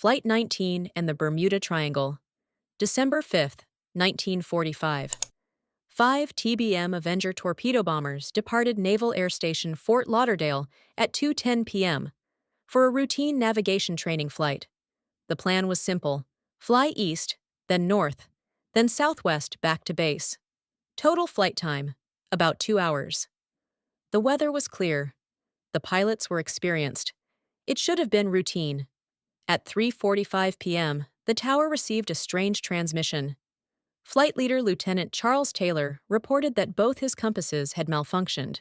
Flight 19 and the Bermuda Triangle. December 5th, 1945. 5 TBM Avenger torpedo bombers departed Naval Air Station Fort Lauderdale at 2:10 p.m. for a routine navigation training flight. The plan was simple: fly east, then north, then southwest back to base. Total flight time, about 2 hours. The weather was clear. The pilots were experienced. It should have been routine. At 3:45 p.m., the tower received a strange transmission. Flight leader Lieutenant Charles Taylor reported that both his compasses had malfunctioned.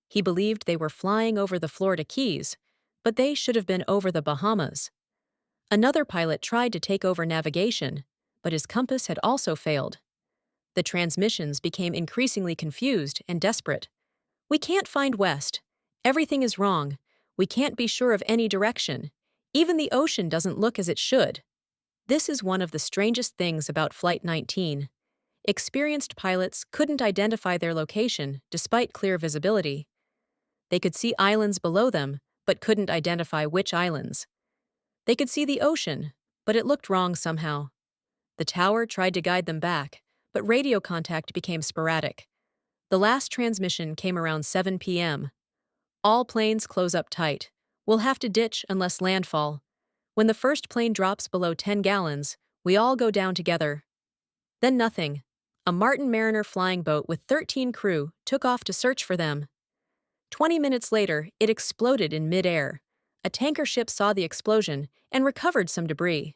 He believed they were flying over the Florida Keys, but they should have been over the Bahamas. Another pilot tried to take over navigation, but his compass had also failed. The transmissions became increasingly confused and desperate. "We can't find west. Everything is wrong. We can't be sure of any direction. Even the ocean doesn't look as it should." This is one of the strangest things about Flight 19. Experienced pilots couldn't identify their location despite clear visibility. They could see islands below them, but couldn't identify which islands. They could see the ocean, but it looked wrong somehow. The tower tried to guide them back, but radio contact became sporadic. The last transmission came around 7 p.m. "All planes close up tight. We'll have to ditch unless landfall. When the first plane drops below 10 gallons, we all go down together." Then nothing. A Martin Mariner flying boat with 13 crew took off to search for them. 20 minutes later, it exploded in mid-air. A tanker ship saw the explosion and recovered some debris.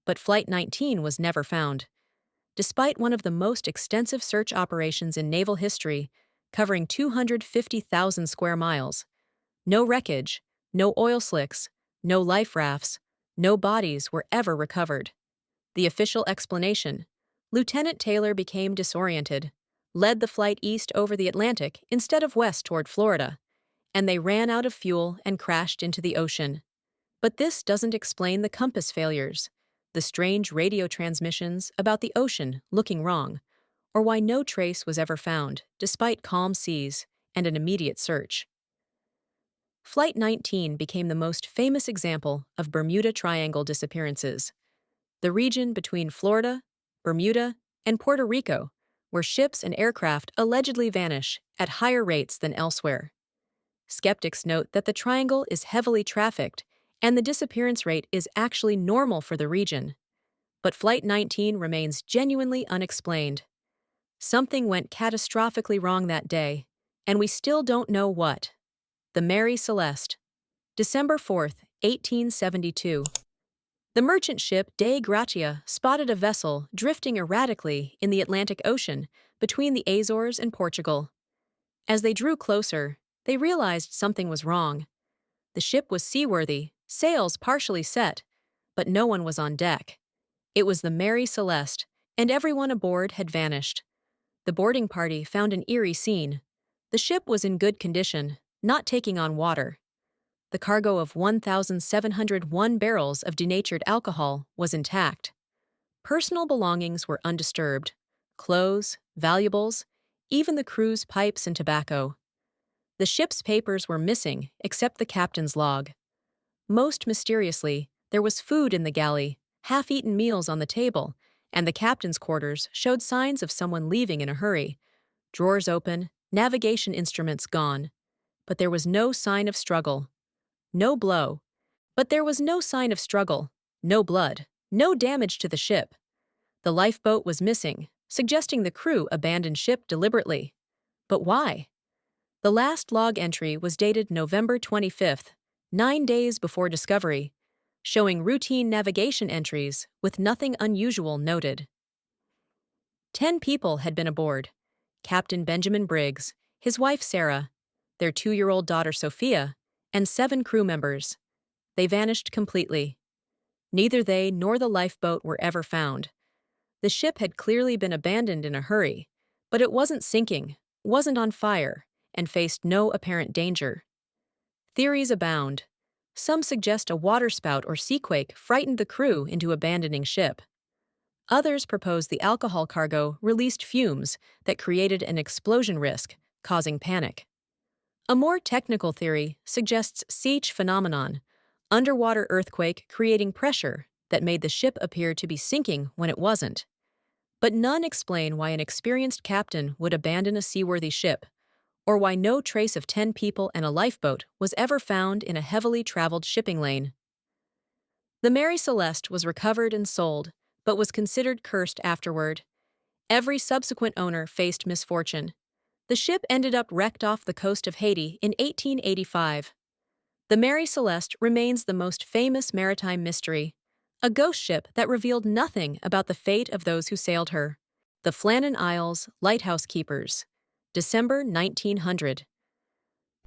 But Flight 19 was never found. Despite one of the most extensive search operations in naval history, covering 250,000 square miles, no wreckage, no oil slicks, no life rafts, no bodies were ever recovered. The official explanation: Lieutenant Taylor became disoriented, led the flight east over the Atlantic instead of west toward Florida, and they ran out of fuel and crashed into the ocean. But this doesn't explain the compass failures, the strange radio transmissions about the ocean looking wrong, or why no trace was ever found, despite calm seas and an immediate search. Flight 19 became the most famous example of Bermuda Triangle disappearances, the region between Florida, Bermuda, and Puerto Rico, where ships and aircraft allegedly vanish at higher rates than elsewhere. Skeptics note that the triangle is heavily trafficked and the disappearance rate is actually normal for the region. But Flight 19 remains genuinely unexplained. Something went catastrophically wrong that day, and we still don't know what. The Mary Celeste. December 4th, 1872. The merchant ship Dei Gratia spotted a vessel drifting erratically in the Atlantic Ocean between the Azores and Portugal. As they drew closer, they realized something was wrong. The ship was seaworthy, sails partially set, but no one was on deck. It was the Mary Celeste, and everyone aboard had vanished. The boarding party found an eerie scene. The ship was in good condition, not taking on water. The cargo of 1,701 barrels of denatured alcohol was intact. Personal belongings were undisturbed: clothes, valuables, even the crew's pipes and tobacco. The ship's papers were missing except the captain's log. Most mysteriously, there was food in the galley, half-eaten meals on the table, and the captain's quarters showed signs of someone leaving in a hurry. Drawers open, navigation instruments gone. But there was no sign of struggle. No blow. But there was no sign of struggle. No blood. No damage to the ship. The lifeboat was missing, suggesting the crew abandoned ship deliberately. But why? The last log entry was dated November 25th, 9 days before discovery, showing routine navigation entries with nothing unusual noted. 10 people had been aboard: Captain Benjamin Briggs, his wife Sarah, their 2-year-old daughter Sophia, and 7 crew members. They vanished completely. Neither they nor the lifeboat were ever found. The ship had clearly been abandoned in a hurry, but it wasn't sinking, wasn't on fire, and faced no apparent danger. Theories abound. Some suggest a waterspout or seaquake frightened the crew into abandoning ship. Others propose the alcohol cargo released fumes that created an explosion risk, causing panic. A more technical theory suggests siege phenomenon, underwater earthquake creating pressure that made the ship appear to be sinking when it wasn't. But none explain why an experienced captain would abandon a seaworthy ship, or why no trace of 10 people and a lifeboat was ever found in a heavily traveled shipping lane. The Mary Celeste was recovered and sold, but was considered cursed afterward. Every subsequent owner faced misfortune. The ship ended up wrecked off the coast of Haiti in 1885. The Mary Celeste remains the most famous maritime mystery, a ghost ship that revealed nothing about the fate of those who sailed her. The Flannan Isles Lighthouse Keepers, December 1900.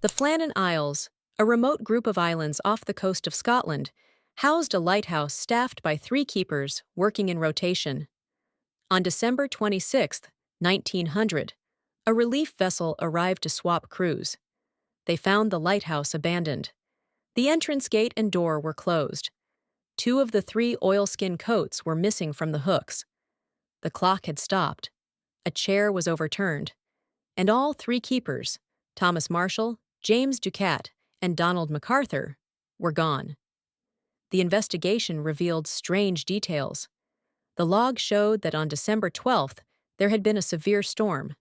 The Flannan Isles, a remote group of islands off the coast of Scotland, housed a lighthouse staffed by 3 keepers working in rotation. On December 26, 1900, a relief vessel arrived to swap crews. They found the lighthouse abandoned. The entrance gate and door were closed. 2 of the 3 oilskin coats were missing from the hooks. The clock had stopped. A chair was overturned. And all 3 keepers, Thomas Marshall, James Ducat, and Donald MacArthur, were gone. The investigation revealed strange details. The log showed that on December 12th, there had been a severe storm.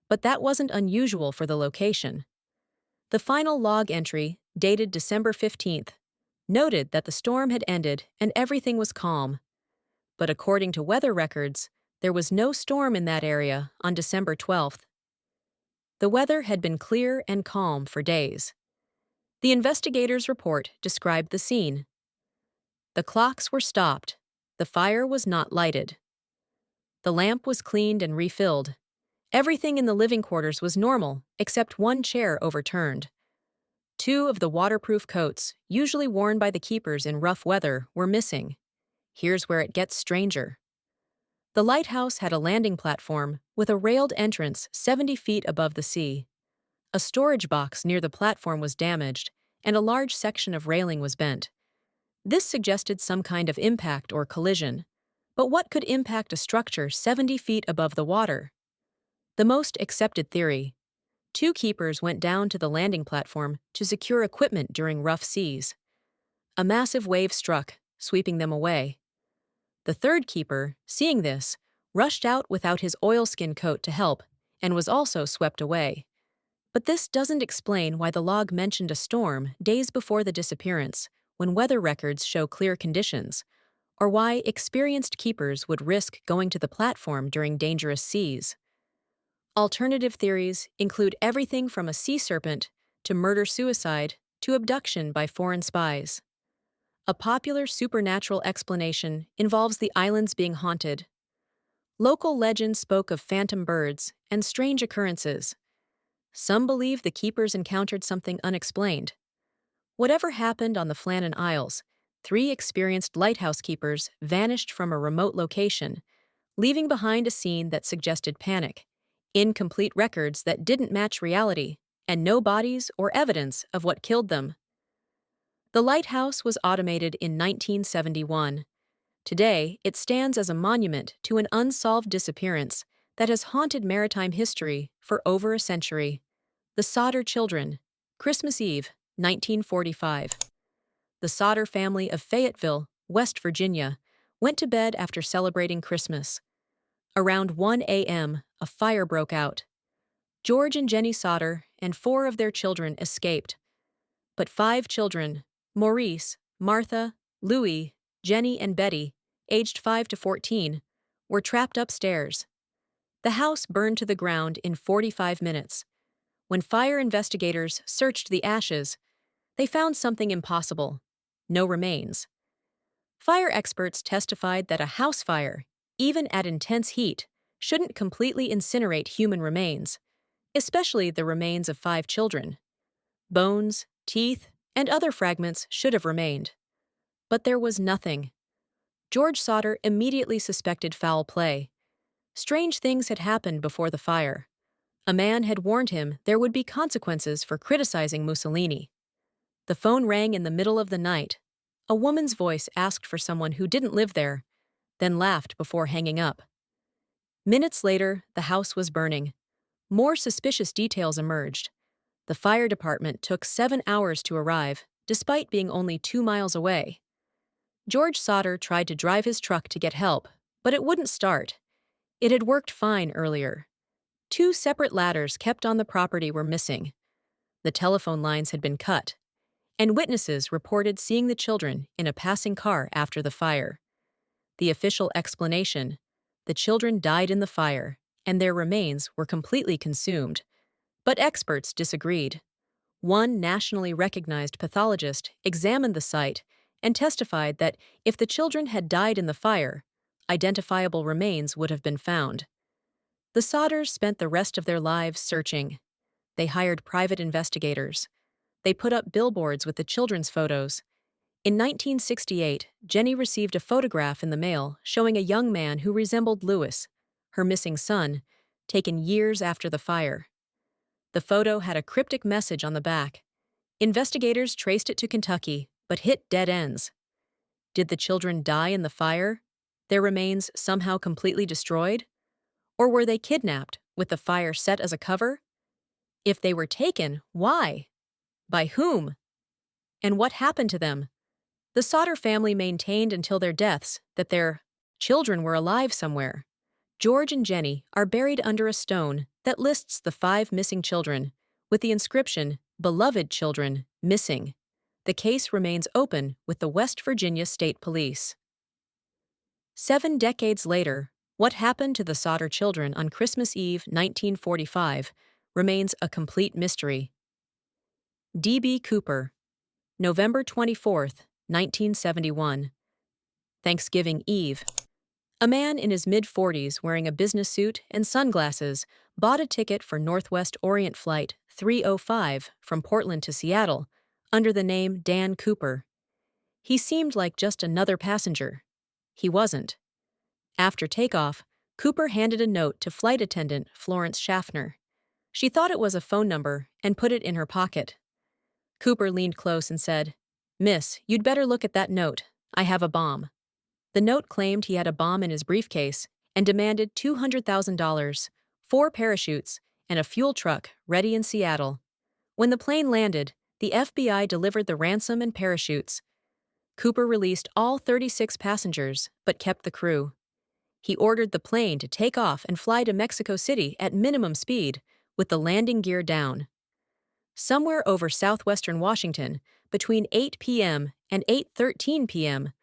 But that wasn't unusual for the location. The final log entry, dated December 15th, noted that the storm had ended and everything was calm. But according to weather records, there was no storm in that area on December 12th. The weather had been clear and calm for days. The investigators' report described the scene. The clocks were stopped. The fire was not lighted. The lamp was cleaned and refilled. Everything in the living quarters was normal, except 1 chair overturned. 2 of the waterproof coats, usually worn by the keepers in rough weather, were missing. Here's where it gets stranger. The lighthouse had a landing platform with a railed entrance 70 feet above the sea. A storage box near the platform was damaged, and a large section of railing was bent. This suggested some kind of impact or collision. But what could impact a structure 70 feet above the water? The most accepted theory: 2 keepers went down to the landing platform to secure equipment during rough seas. A massive wave struck, sweeping them away. The 3rd keeper, seeing this, rushed out without his oilskin coat to help and was also swept away. But this doesn't explain why the log mentioned a storm days before the disappearance, when weather records show clear conditions, or why experienced keepers would risk going to the platform during dangerous seas. Alternative theories include everything from a sea serpent to murder-suicide to abduction by foreign spies. A popular supernatural explanation involves the islands being haunted. Local legends spoke of phantom birds and strange occurrences. Some believe the keepers encountered something unexplained. Whatever happened on the Flannan Isles, 3 experienced lighthouse keepers vanished from a remote location, leaving behind a scene that suggested panic, incomplete records that didn't match reality, and no bodies or evidence of what killed them. The lighthouse was automated in 1971. Today, it stands as a monument to an unsolved disappearance that has haunted maritime history for over a century. The Sodder children, Christmas Eve, 1945. The Sodder family of Fayetteville, West Virginia, went to bed after celebrating Christmas. Around 1 a.m., a fire broke out. George and Jenny Sodder and 4 of their children escaped. But 5 children, Maurice, Martha, Louis, Jenny, and Betty, aged 5 to 14, were trapped upstairs. The house burned to the ground in 45 minutes. When fire investigators searched the ashes, they found something impossible: no remains. Fire experts testified that a house fire, even at intense heat, shouldn't completely incinerate human remains, especially the remains of 5 children. Bones, teeth, and other fragments should have remained. But there was nothing. George Sodder immediately suspected foul play. Strange things had happened before the fire. A man had warned him there would be consequences for criticizing Mussolini. The phone rang in the middle of the night. A woman's voice asked for someone who didn't live there, then laughed before hanging up. Minutes later, the house was burning. More suspicious details emerged. The fire department took 7 hours to arrive, despite being only 2 miles away. George Sodder tried to drive his truck to get help, but it wouldn't start. It had worked fine earlier. Two separate ladders kept on the property were missing. The telephone lines had been cut, and witnesses reported seeing the children in a passing car after the fire. The official explanation: the children died in the fire, and their remains were completely consumed. But experts disagreed. One nationally recognized pathologist examined the site and testified that if the children had died in the fire, identifiable remains would have been found. The Sodders spent the rest of their lives searching. They hired private investigators. They put up billboards with the children's photos. In 1968, Jenny received a photograph in the mail showing a young man who resembled Louis, her missing son, taken years after the fire. The photo had a cryptic message on the back. Investigators traced it to Kentucky, but hit dead ends. Did the children die in the fire? Their remains somehow completely destroyed? Or were they kidnapped, with the fire set as a cover? If they were taken, why? By whom? And what happened to them? The Sodder family maintained until their deaths that their children were alive somewhere. George and Jenny are buried under a stone that lists the 5 missing children, with the inscription, "Beloved Children, Missing." The case remains open with the West Virginia State Police. 7 decades later, what happened to the Sodder children on Christmas Eve 1945 remains a complete mystery. D.B. Cooper, November 24th, 1971. Thanksgiving Eve. A man in his mid-40s wearing a business suit and sunglasses bought a ticket for Northwest Orient Flight 305 from Portland to Seattle under the name Dan Cooper. He seemed like just another passenger. He wasn't. After takeoff, Cooper handed a note to flight attendant Florence Schaffner. She thought it was a phone number and put it in her pocket. Cooper leaned close and said, "Miss, you'd better look at that note. I have a bomb." The note claimed he had a bomb in his briefcase and demanded $200,000, 4 parachutes, and a fuel truck ready in Seattle. When the plane landed, the FBI delivered the ransom and parachutes. Cooper released all 36 passengers, but kept the crew. He ordered the plane to take off and fly to Mexico City at minimum speed, with the landing gear down. Somewhere over southwestern Washington, between 8 p.m. and 8:13 p.m.,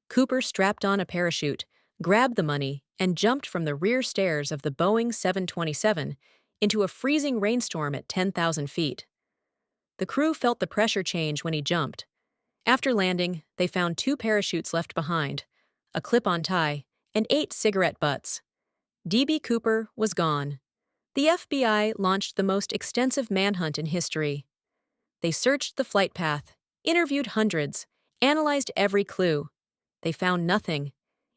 Cooper strapped on a parachute, grabbed the money, and jumped from the rear stairs of the Boeing 727 into a freezing rainstorm at 10,000 feet. The crew felt the pressure change when he jumped. After landing, they found 2 parachutes left behind, a clip-on tie, and 8 cigarette butts. D.B. Cooper was gone. The FBI launched the most extensive manhunt in history. They searched the flight path, interviewed hundreds, analyzed every clue. They found nothing.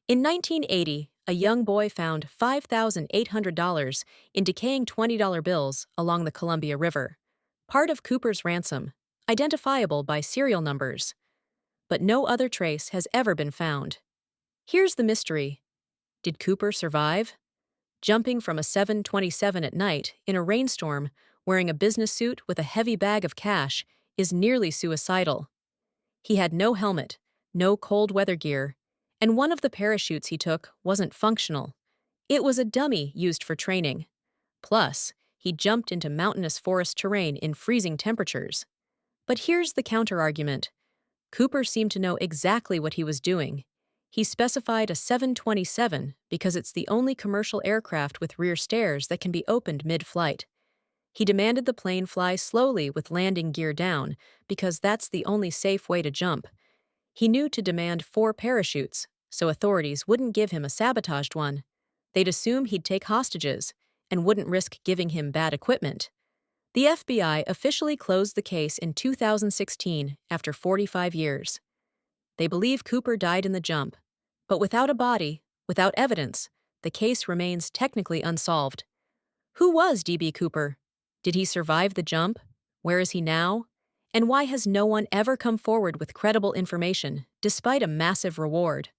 In 1980, a young boy found $5,800 in decaying $20 bills along the Columbia River, part of Cooper's ransom, identifiable by serial numbers. But no other trace has ever been found. Here's the mystery. Did Cooper survive? Jumping from a 727 at night in a rainstorm, wearing a business suit with a heavy bag of cash, is nearly suicidal. He had no helmet, no cold weather gear, and one of the parachutes he took wasn't functional. It was a dummy used for training. Plus, he jumped into mountainous forest terrain in freezing temperatures. But here's the counter-argument. Cooper seemed to know exactly what he was doing. He specified a 727 because it's the only commercial aircraft with rear stairs that can be opened mid-flight. He demanded the plane fly slowly with landing gear down because that's the only safe way to jump. He knew to demand 4 parachutes, so authorities wouldn't give him a sabotaged one. They'd assume he'd take hostages and wouldn't risk giving him bad equipment. The FBI officially closed the case in 2016 after 45 years. They believe Cooper died in the jump, but without a body, without evidence, the case remains technically unsolved. Who was D.B. Cooper? Did he survive the jump? Where is he now? And why has no one ever come forward with credible information, despite a massive reward?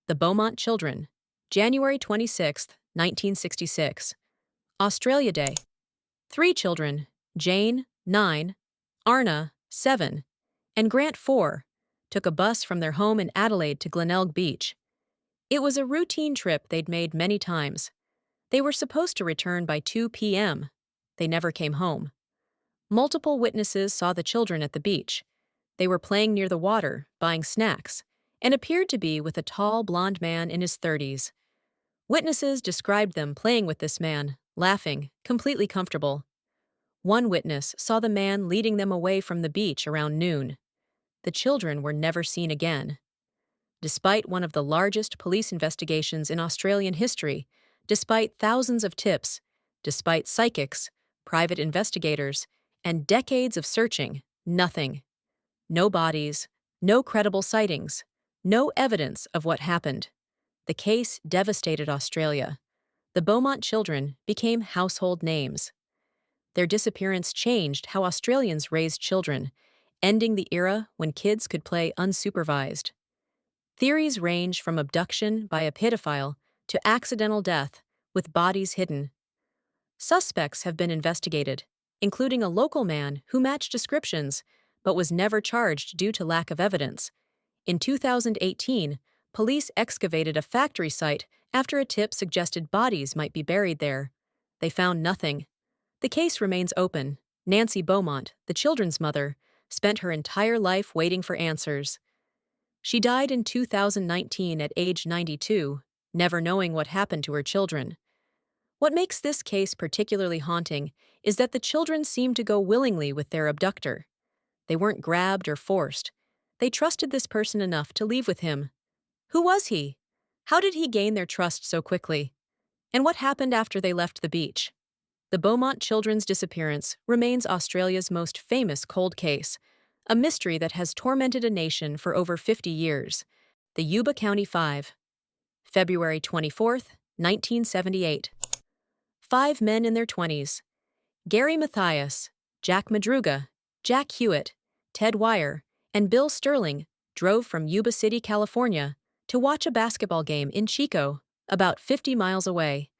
The Beaumont Children, January 26, 1966. Australia Day. 3 children, Jane, 9, Arna, 7, and Grant 4 took a bus from their home in Adelaide to Glenelg Beach. It was a routine trip they'd made many times. They were supposed to return by 2 p.m. They never came home. Multiple witnesses saw the children at the beach. They were playing near the water, buying snacks, and appeared to be with a tall, blond man in his 30s. Witnesses described them playing with this man, laughing, completely comfortable. One witness saw the man leading them away from the beach around noon. The children were never seen again. Despite one of the largest police investigations in Australian history, despite thousands of tips, despite psychics, private investigators, and decades of searching, nothing. No bodies, no credible sightings, no evidence of what happened. The case devastated Australia. The Beaumont children became household names. Their disappearance changed how Australians raised children, ending the era when kids could play unsupervised. Theories range from abduction by a pedophile to accidental death, with bodies hidden. Suspects have been investigated, including a local man who matched descriptions but was never charged due to lack of evidence. In 2018, police excavated a factory site after a tip suggested bodies might be buried there. They found nothing. The case remains open. Nancy Beaumont, the children's mother, spent her entire life waiting for answers. She died in 2019 at age 92, never knowing what happened to her children. What makes this case particularly haunting is that the children seemed to go willingly with their abductor. They weren't grabbed or forced. They trusted this person enough to leave with him. Who was he? How did he gain their trust so quickly? And what happened after they left the beach? The Beaumont children's disappearance remains Australia's most famous cold case, a mystery that has tormented a nation for over 50 years. The Yuba County Five. February 24, 1978. 5 men in their 20s. Gary Mathias, Jack Madruga, Jack Hewitt, Ted Wire, and Bill Sterling drove from Yuba City, California, to watch a basketball game in Chico, about 50 miles away.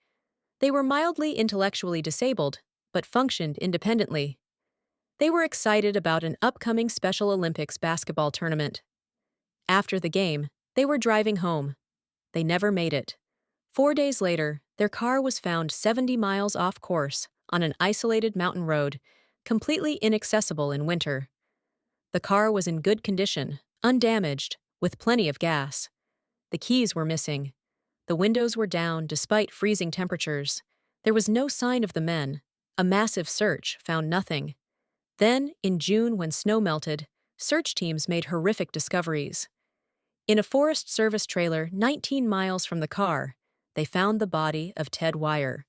They were mildly intellectually disabled, but functioned independently. They were excited about an upcoming Special Olympics basketball tournament. After the game, they were driving home. They never made it. 4 days later, their car was found 70 miles off course on an isolated mountain road, completely inaccessible in winter. The car was in good condition, undamaged, with plenty of gas. The keys were missing. The windows were down despite freezing temperatures. There was no sign of the men. A massive search found nothing. Then, in June when snow melted, search teams made horrific discoveries. In a Forest Service trailer 19 miles from the car, they found the body of Ted Wire.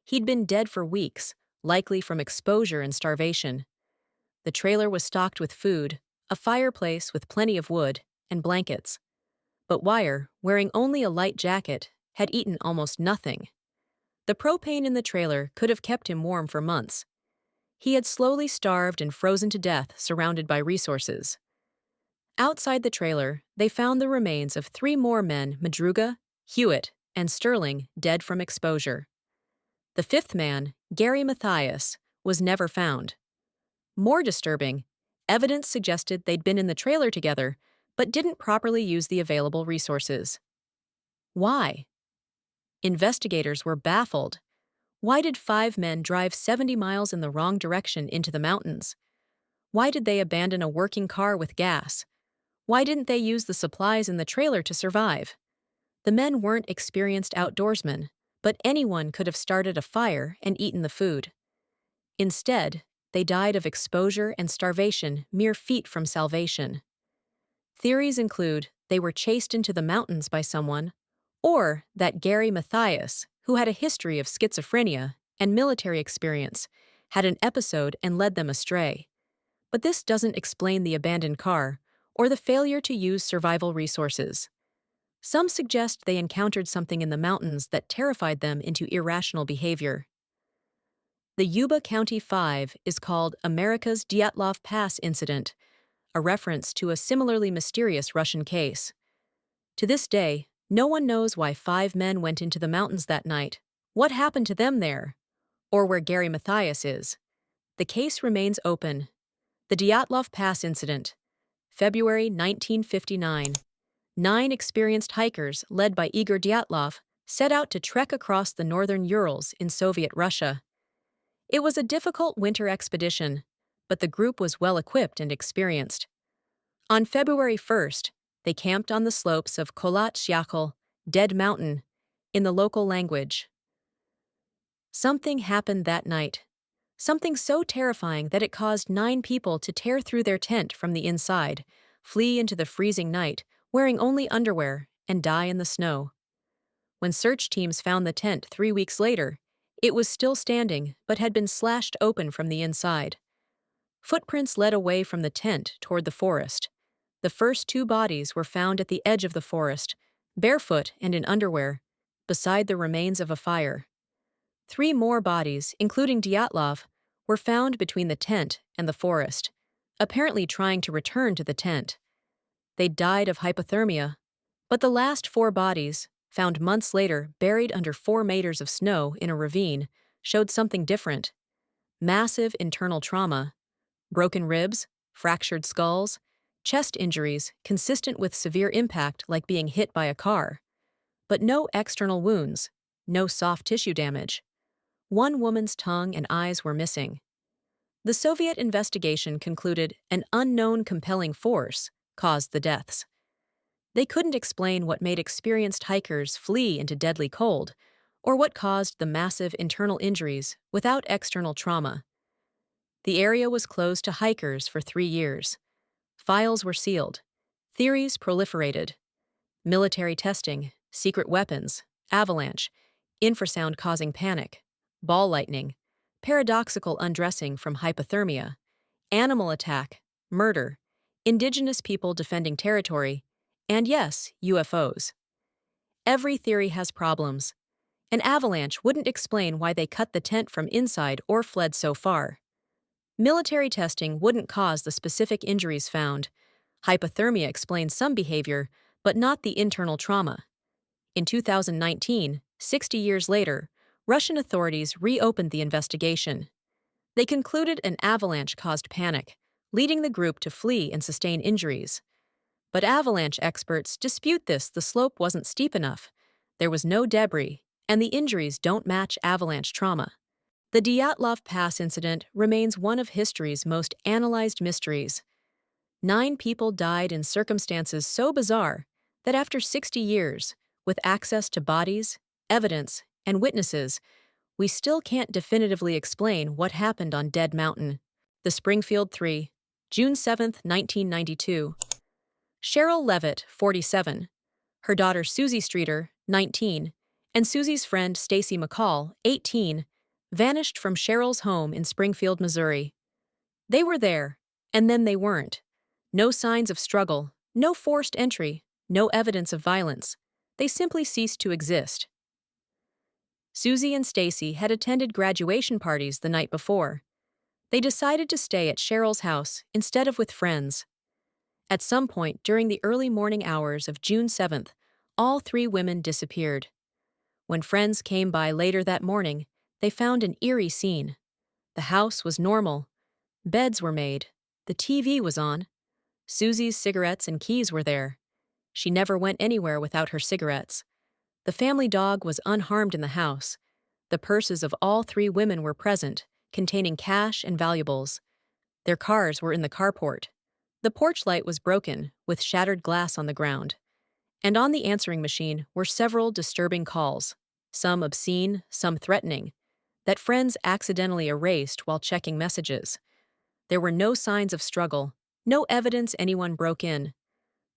He'd been dead for weeks, likely from exposure and starvation. The trailer was stocked with food, a fireplace with plenty of wood, and blankets. But Wire, wearing only a light jacket, had eaten almost nothing. The propane in the trailer could have kept him warm for months. He had slowly starved and frozen to death surrounded by resources. Outside the trailer, they found the remains of 3 more men, Madruga, Hewitt, and Sterling, dead from exposure. The 5th man, Gary Mathias, was never found. More disturbing, evidence suggested they'd been in the trailer together, but didn't properly use the available resources. Why? Investigators were baffled. Why did 5 men drive 70 miles in the wrong direction into the mountains? Why did they abandon a working car with gas? Why didn't they use the supplies in the trailer to survive? The men weren't experienced outdoorsmen, but anyone could have started a fire and eaten the food. Instead, they died of exposure and starvation mere feet from salvation. Theories include they were chased into the mountains by someone, or that Gary Mathias, who had a history of schizophrenia and military experience, had an episode and led them astray. But this doesn't explain the abandoned car or the failure to use survival resources. Some suggest they encountered something in the mountains that terrified them into irrational behavior. The Yuba County Five is called America's Dyatlov Pass incident, a reference to a similarly mysterious Russian case. To this day, no one knows why 5 men went into the mountains that night, what happened to them there, or where Gary Mathias is. The case remains open. The Dyatlov Pass incident, February 1959. 9 experienced hikers, led by Igor Dyatlov, set out to trek across the northern Urals in Soviet Russia. It was a difficult winter expedition, but the group was well equipped and experienced. On February 1st, they camped on the slopes of Kholat Syakhl, Dead Mountain, in the local language. Something happened that night. Something so terrifying that it caused 9 people to tear through their tent from the inside, flee into the freezing night, wearing only underwear, and die in the snow. When search teams found the tent 3 weeks later, it was still standing but had been slashed open from the inside. Footprints led away from the tent toward the forest. The first 2 bodies were found at the edge of the forest, barefoot and in underwear, beside the remains of a fire. 3 more bodies, including Dyatlov, were found between the tent and the forest, apparently trying to return to the tent. They died of hypothermia, but the last 4 bodies, found months later buried under 4 meters of snow in a ravine, showed something different. Massive internal trauma, broken ribs, fractured skulls, chest injuries consistent with severe impact like being hit by a car. But no external wounds, no soft tissue damage. 1 woman's tongue and eyes were missing. The Soviet investigation concluded an unknown compelling force caused the deaths. They couldn't explain what made experienced hikers flee into deadly cold, or what caused the massive internal injuries without external trauma. The area was closed to hikers for 3 years. Files were sealed. Theories proliferated. Military testing, secret weapons, avalanche, infrasound causing panic, ball lightning, paradoxical undressing from hypothermia, animal attack, murder, indigenous people defending territory, and yes, UFOs. Every theory has problems. An avalanche wouldn't explain why they cut the tent from inside or fled so far. Military testing wouldn't cause the specific injuries found. Hypothermia explains some behavior, but not the internal trauma. In 2019, 60 years later, Russian authorities reopened the investigation. They concluded an avalanche caused panic, leading the group to flee and sustain injuries. But avalanche experts dispute this. The slope wasn't steep enough, there was no debris, and the injuries don't match avalanche trauma. The Dyatlov Pass incident remains one of history's most analyzed mysteries. 9 people died in circumstances so bizarre that after 60 years, with access to bodies, evidence, and witnesses, we still can't definitively explain what happened on Dead Mountain. The Springfield Three, June 7, 1992. Cheryl Levitt, 47, her daughter Susie Streeter, 19, and Susie's friend Stacy McCall, 18, vanished from Cheryl's home in Springfield, Missouri. They were there, and then they weren't. No signs of struggle, no forced entry, no evidence of violence. They simply ceased to exist. Susie and Stacy had attended graduation parties the night before. They decided to stay at Cheryl's house instead of with friends. At some point during the early morning hours of June 7th, all 3 women disappeared. When friends came by later that morning, they found an eerie scene. The house was normal. Beds were made. The TV was on. Susie's cigarettes and keys were there. She never went anywhere without her cigarettes. The family dog was unharmed in the house. The purses of all 3 women were present, containing cash and valuables. Their cars were in the carport. The porch light was broken, with shattered glass on the ground. And on the answering machine were several disturbing calls, some obscene, some threatening, that friends accidentally erased while checking messages. There were no signs of struggle, no evidence anyone broke in.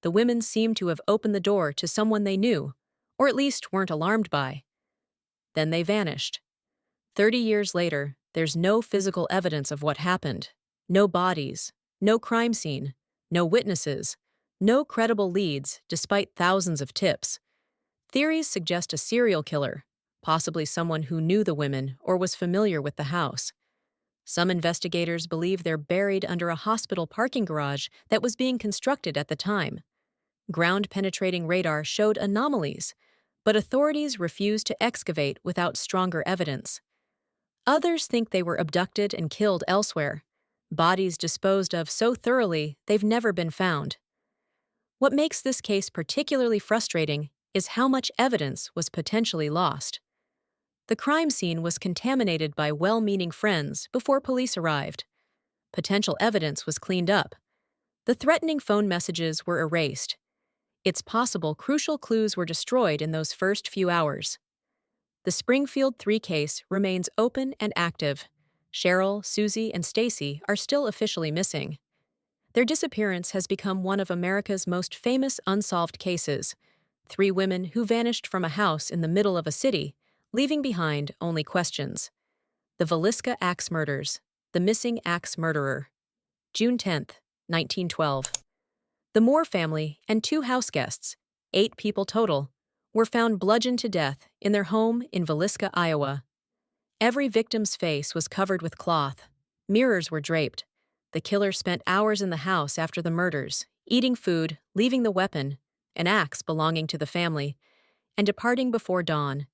The women seemed to have opened the door to someone they knew, or at least weren't alarmed by. Then they vanished. 30 years later, there's no physical evidence of what happened. No bodies, no crime scene, no witnesses, no credible leads despite thousands of tips. Theories suggest a serial killer, possibly someone who knew the women or was familiar with the house. Some investigators believe they're buried under a hospital parking garage that was being constructed at the time. Ground-penetrating radar showed anomalies, but authorities refused to excavate without stronger evidence. Others think they were abducted and killed elsewhere, bodies disposed of so thoroughly they've never been found. What makes this case particularly frustrating is how much evidence was potentially lost. The crime scene was contaminated by well-meaning friends before police arrived. Potential evidence was cleaned up. The threatening phone messages were erased. It's possible crucial clues were destroyed in those first few hours. The Springfield Three case remains open and active. Cheryl, Susie, and Stacy are still officially missing. Their disappearance has become one of America's most famous unsolved cases. Three women who vanished from a house in the middle of a city, leaving behind only questions. The Villisca Axe Murders, the missing axe murderer. June 10, 1912. The Moore family and two house guests, 8 people total, were found bludgeoned to death in their home in Villisca, Iowa. Every victim's face was covered with cloth. Mirrors were draped. The killer spent hours in the house after the murders, eating food, leaving the weapon, an axe belonging to the family, and departing before dawn.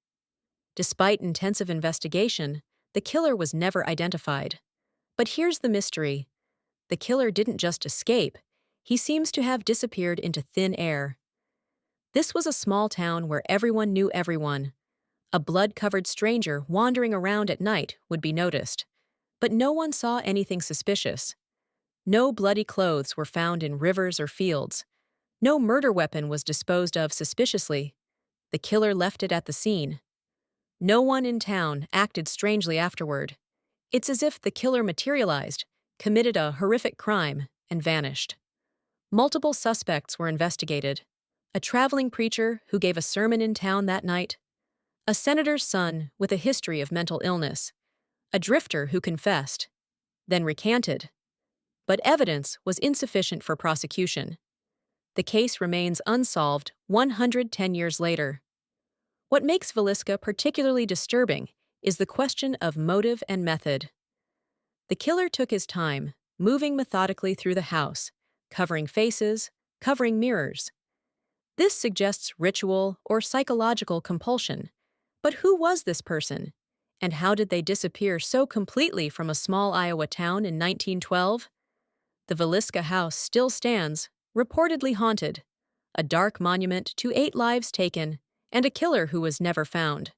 Despite intensive investigation, the killer was never identified. But here's the mystery. The killer didn't just escape. He seems to have disappeared into thin air. This was a small town where everyone knew everyone. A blood-covered stranger wandering around at night would be noticed. But no one saw anything suspicious. No bloody clothes were found in rivers or fields. No murder weapon was disposed of suspiciously. The killer left it at the scene. No one in town acted strangely afterward. It's as if the killer materialized, committed a horrific crime, and vanished. Multiple suspects were investigated. A traveling preacher who gave a sermon in town that night, a senator's son with a history of mental illness, a drifter who confessed, then recanted. But evidence was insufficient for prosecution. The case remains unsolved 110 years later. What makes Villisca particularly disturbing is the question of motive and method. The killer took his time, moving methodically through the house, covering faces, covering mirrors. This suggests ritual or psychological compulsion. But who was this person? And how did they disappear so completely from a small Iowa town in 1912? The Villisca house still stands, reportedly haunted, a dark monument to 8 lives taken and a killer who was never found.